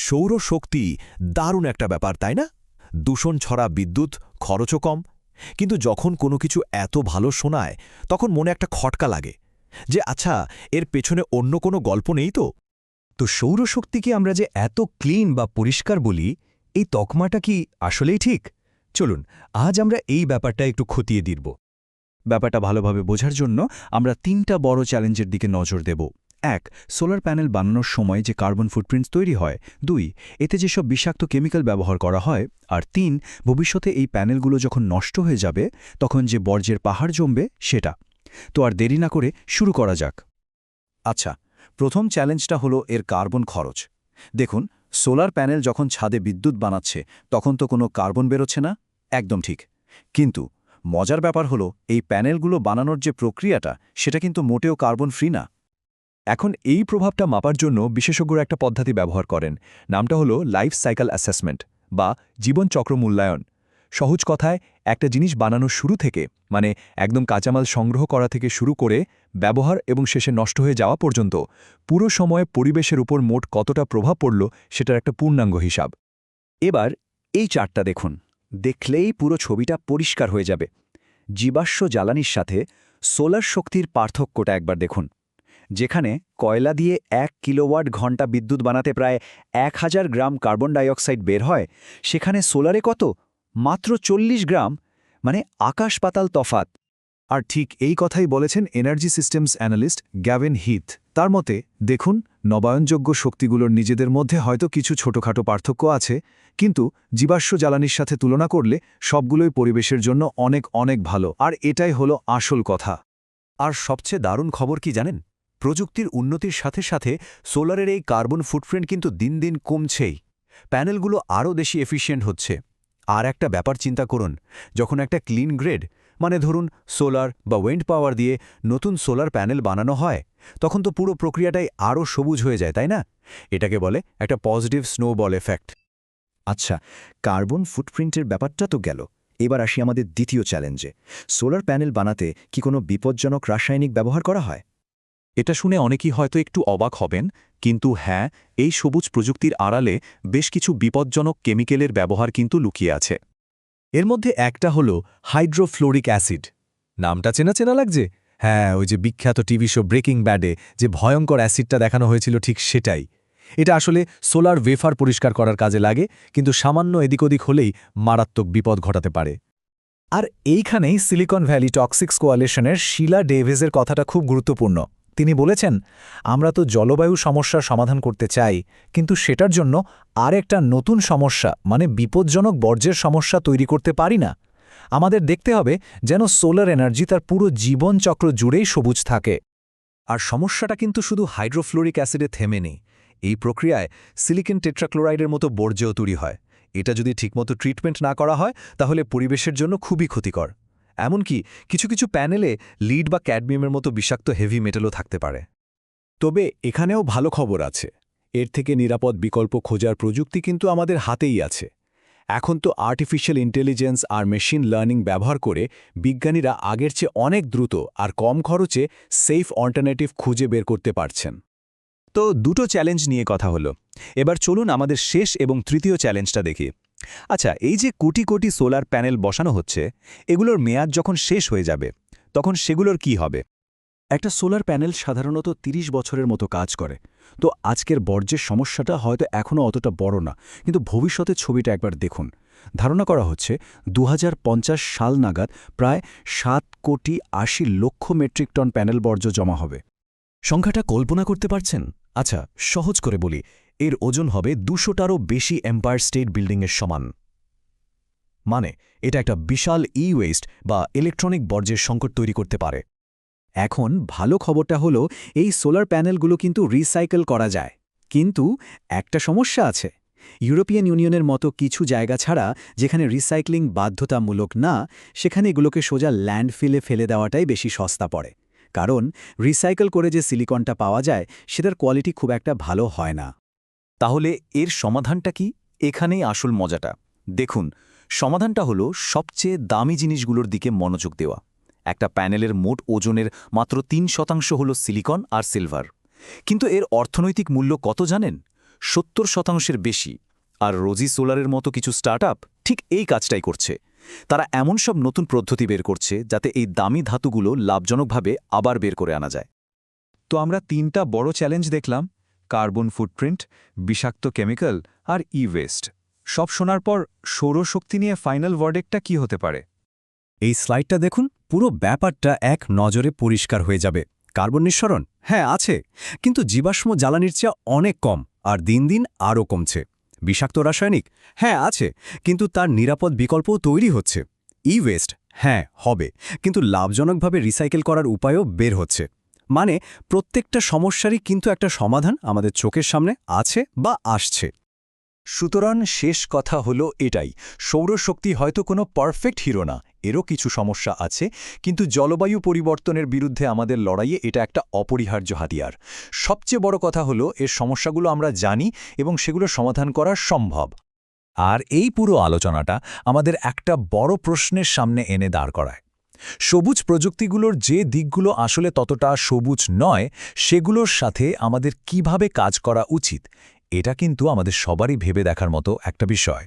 সৌরশক্তি দারুণ একটা ব্যাপার, তাই না? দূষণ ছড়া বিদ্যুৎ, খরচও কম। কিন্তু যখন কোনো কিছু এত ভালো শোনায়, তখন মনে একটা খটকা লাগে যে আচ্ছা, এর পেছনে অন্য কোনো গল্প নেই তো? তো সৌরশক্তিকে আমরা যে এত ক্লিন বা পরিষ্কার বলি, এই তকমাটা কি আসলেই ঠিক? চলুন আজ আমরা এই ব্যাপারটা একটু খতিয়ে দেখব। ব্যাপারটা ভালোভাবে বোঝার জন্য আমরা ৩টা বড় চ্যালেঞ্জের দিকে নজর দেব। ১. সোলার প্যানেল বানানোর সময় যে কার্বন ফুটপ্রিন্টস তৈরি হয়। ২. এতে যেসব বিষাক্ত কেমিক্যাল ব্যবহার করা হয়। আর ৩. ভবিষ্যতে এই প্যানেলগুলো যখন নষ্ট হয়ে যাবে, তখন যে বর্জ্যের পাহাড় জমবে সেটা। তো আর দেরি না করে শুরু করা যাক। আচ্ছা, প্রথম চ্যালেঞ্জটা হলো এর কার্বন খরচ। দেখুন, সোলার প্যানেল যখন ছাদে বিদ্যুৎ বানাচ্ছে তখন তো কোনো কার্বন বেরোচ্ছে না। একদম ঠিক। কিন্তু মজার ব্যাপার হলো এই প্যানেলগুলো বানানোর যে প্রক্রিয়াটা, সেটা কিন্তু মোটেও কার্বন ফ্রি না। এখন এই প্রভাবটা মাপার জন্য বিশেষজ্ঞরা একটা পদ্ধতি ব্যবহার করেন। নামটা হলো লাইফ সাইকেল অ্যাসেসমেন্ট বা জীবনচক্র মূল্যায়ন। সহজ কথায়, একটা জিনিস বানানোর শুরু থেকে, মানে একদম কাঁচামাল সংগ্রহ করা থেকে শুরু করে ব্যবহার এবং শেষে নষ্ট হয়ে যাওয়া পর্যন্ত পুরো সময়ে পরিবেশের উপর মোট কতটা প্রভাব পড়ল সেটার একটা পূর্ণাঙ্গ হিসাব। এবার এই চার্টটা দেখুন, দেখলেই পুরো ছবিটা পরিষ্কার হয়ে যাবে। জীবাশ্ম জ্বালানির সাথে সোলার শক্তির পার্থক্যটা একবার দেখুন। যেখানে কয়লা দিয়ে ১ কিলোওয়াট ঘন্টা বিদ্যুৎ বানাতে প্রায় ১,০০০ গ্রাম কার্বন ডাইঅক্সাইড বের হয়, সেখানে সোলারে কত? মাত্র ৪০ গ্রাম। মানে আকাশ পাতাল তফাত। আর ঠিক এই কথাই বলেছেন energy systems analyst Gavin Heath. তার মতে, দেখুন, নবায়নযোগ্য শক্তিগুলোর নিজেদের মধ্যে হয়তো কিছু ছোটখাটো পার্থক্য আছে, কিন্তু জীবাশ্ম জ্বালানির সাথে তুলনা করলে সবগুলোই পরিবেশের জন্য অনেক অনেক ভালো। আর এটাই হলো আসল কথা। আর সবচেয়ে দারুণ খবর কি জানেন? প্রযুক্তির উন্নতির সাথে সাথে সোলারের এই কার্বন ফুটপ্রিন্ট কিন্তু দিন দিন কমছেই। প্যানেলগুলো আরও বেশি এফিশিয়েন্ট হচ্ছে। আর একটা ব্যাপার চিন্তা করুন, যখন একটা ক্লিন গ্রেড, মানে ধরুন সোলার বা উইন্ড পাওয়ার দিয়ে নতুন সোলার প্যানেল বানানো হয়, তখন তো পুরো প্রক্রিয়াটাই আরও সবুজ হয়ে যায়, তাই না? এটাকে বলে একটা পজিটিভ স্নোবল এফেক্ট। আচ্ছা, কার্বন ফুটপ্রিন্টের ব্যাপারটা তো গেল। এবার আসি আমাদের দ্বিতীয় চ্যালেঞ্জে। সোলার প্যানেল বানাতে কি কোনো বিপজ্জনক রাসায়নিক ব্যবহার করা হয়? এটা শুনে অনেকেই হয়তো একটু অবাক হবেন, কিন্তু হ্যাঁ, এই সবুজ প্রযুক্তির আড়ালে বেশ কিছু বিপজ্জনক কেমিক্যালের ব্যবহার কিন্তু লুকিয়ে আছে। এর মধ্যে একটা হলো হাইড্রোফ্লোরিক অ্যাসিড। নামটা চেনা চেনা লাগছে? হ্যাঁ, ওই যে বিখ্যাত টিভি শো ব্রেকিং ব্যাডে যে ভয়ঙ্কর অ্যাসিডটা দেখানো হয়েছিল, ঠিক সেটাই। এটা আসলে সোলার ওয়েফার পরিষ্কার করার কাজে লাগে, কিন্তু সামান্য এদিক ওদিক হলেই মারাত্মক বিপদ ঘটাতে পারে। আর এইখানেই সিলিকন ভ্যালি টক্সিক্স কোয়ালিশনের শিলা ডেভিসের কথাটা খুব গুরুত্বপূর্ণ। তিনি বলেছেন, আমরা তো জলবায়ু সমস্যার সমাধান করতে চাই, কিন্তু সেটার জন্য আর একটা নতুন সমস্যা, মানে বিপজ্জনক বর্জ্যের সমস্যা তৈরি করতে পারি না। আমাদের দেখতে হবে যেন সোলার এনার্জি তার পুরো জীবনচক্র জুড়েই সবুজ থাকে। আর সমস্যাটা কিন্তু শুধু হাইড্রোফ্লোরিক অ্যাসিডে থেমে নেই। এই প্রক্রিয়ায় সিলিকন টেট্রাক্লোরাইডের মতো বর্জ্যও তৈরি হয়। এটা যদি ঠিকমতো ট্রিটমেন্ট না করা হয়, তাহলে পরিবেশের জন্য খুবই ক্ষতিকর। এমনকি কিছু কিছু প্যানেলে লিড বা ক্যাডমিয়ামের মতো বিষাক্ত হেভি মেটালও থাকতে পারে। তবে এখানেও ভালো খবর আছে। এর থেকে নিরাপদ বিকল্প খোঁজার প্রযুক্তি কিন্তু আমাদের হাতেই আছে। এখন তো আর্টিফিশিয়াল ইন্টেলিজেন্স আর মেশিন লার্নিং ব্যবহার করে বিজ্ঞানীরা আগের চেয়ে অনেক দ্রুত আর কম খরচে সেফ অল্টারনেটিভ খুঁজে বের করতে পারছেন। তো দুটো চ্যালেঞ্জ নিয়ে কথা হলো। এবার চলুন আমাদের শেষ এবং তৃতীয় চ্যালেঞ্জটা দেখি। আচ্ছা, এই যে কোটি কোটি সোলার প্যানেল বসানো হচ্ছে, এগুলোর মেয়াদ যখন শেষ হয়ে যাবে, তখন সেগুলোর কি হবে? একটা সোলার প্যানেল সাধারণত ৩০ বছরের মতো কাজ করে। তো আজকের বর্জ্যের সমস্যাটা হয়তো এখনও অতটা বড় না, কিন্তু ভবিষ্যতের ছবিটা একবার দেখুন। ধারণা করা হচ্ছে ২০৫০ সাল নাগাদ প্রায় ৭,৮০,০০,০০০ মেট্রিক টন প্যানেল বর্জ্য জমা হবে। সংখ্যাটা কল্পনা করতে পারছেন? আচ্ছা, সহজ করে বলি, এর ওজন হবে ২০০টারও বেশি এম্পায়ার স্টেট বিল্ডিংয়ের সমান। মানে এটা একটা বিশাল ওয়েস্ট বা ইলেকট্রনিক বর্জ্যের সংকট তৈরি করতে পারে। এখন ভালো খবরটা হলো, এই সোলার প্যানেলগুলো কিন্তু রিসাইকেল করা যায়। কিন্তু একটা সমস্যা আছে। ইউরোপিয়ান ইউনিয়নের মতো কিছু জায়গা ছাড়া, যেখানে রিসাইক্লিং বাধ্যতামূলক না, সেখানে এগুলোকে সোজা ল্যান্ডফিলে ফেলে দেওয়াটাই বেশি সস্তা পড়ে। কারণ রিসাইকেল করে যে সিলিকনটা পাওয়া যায়, সেটার কোয়ালিটি খুব একটা ভালো হয় না। তাহলে এর সমাধানটা কি? এখানেই আসল মজাটা। দেখুন, সমাধানটা হলো সবচেয়ে দামি জিনিসগুলোর দিকে মনোযোগ দেওয়া। একটা প্যানেলের মোট ওজনের মাত্র ৩% হলো সিলিকন আর সিলভার। কিন্তু এর অর্থনৈতিক মূল্য কত জানেন? 70% বেশি। আর রোজি সোলারের মতো কিছু স্টার্টআপ ঠিক এই কাজটাই করছে। তারা এমন সব নতুন পদ্ধতি বের করছে যাতে এই দামি ধাতুগুলো লাভজনকভাবে আবার বের করে আনা যায়। তো আমরা 3টা বড় চ্যালেঞ্জ দেখলাম: কার্বন ফুটপ্রিন্ট, বিষাক্ত কেমিক্যাল আর ই-ওয়েস্ট। সব শোনার পর সৌরশক্তি নিয়ে ফাইনাল ভার্ডিক্টটা কি হতে পারে? এই স্লাইডটা দেখুন, পুরো ব্যাপারটা এক নজরে পরিষ্কার হয়ে যাবে। কার্বন নিঃসরণ হ্যাঁ আছে, কিন্তু জীবাশ্ম জ্বালানির চেয়ে অনেক কম, আর দিন দিন আরও কমছে। বিষাক্ত রাসায়নিক হ্যাঁ আছে, কিন্তু তার নিরাপদ বিকল্পও তৈরি হচ্ছে। ই-ওয়েস্ট হ্যাঁ হবে, কিন্তু লাভজনকভাবে রিসাইকেল করার উপায়ও বের হচ্ছে। মানে প্রত্যেকটা সমস্যারই কিন্তু একটা সমাধান আমাদের চোখের সামনে আছে বা আসছে। সুতরাং শেষ কথা হলো এটাই, সৌরশক্তি হয়তো কোনো পারফেক্ট হিরো না, এরও কিছু সমস্যা আছে, কিন্তু জলবায়ু পরিবর্তনের বিরুদ্ধে আমাদের লড়াইয়ে এটা একটা অপরিহার্য হাতিয়ার। সবচেয়ে বড় কথা হলো এর সমস্যাগুলো আমরা জানি এবং সেগুলো সমাধান করা সম্ভব। আর এই পুরো আলোচনাটা আমাদের একটা বড় প্রশ্নের সামনে এনে দাঁড় করায়। সবুজ প্রযুক্তিগুলোর যে দিকগুলো আসলে ততটা সবুজ নয়, সেগুলোর সাথে আমাদের কিভাবে কাজ করা উচিত, এটা কিন্তু আমাদের সবারই ভেবে দেখার মতো একটা বিষয়।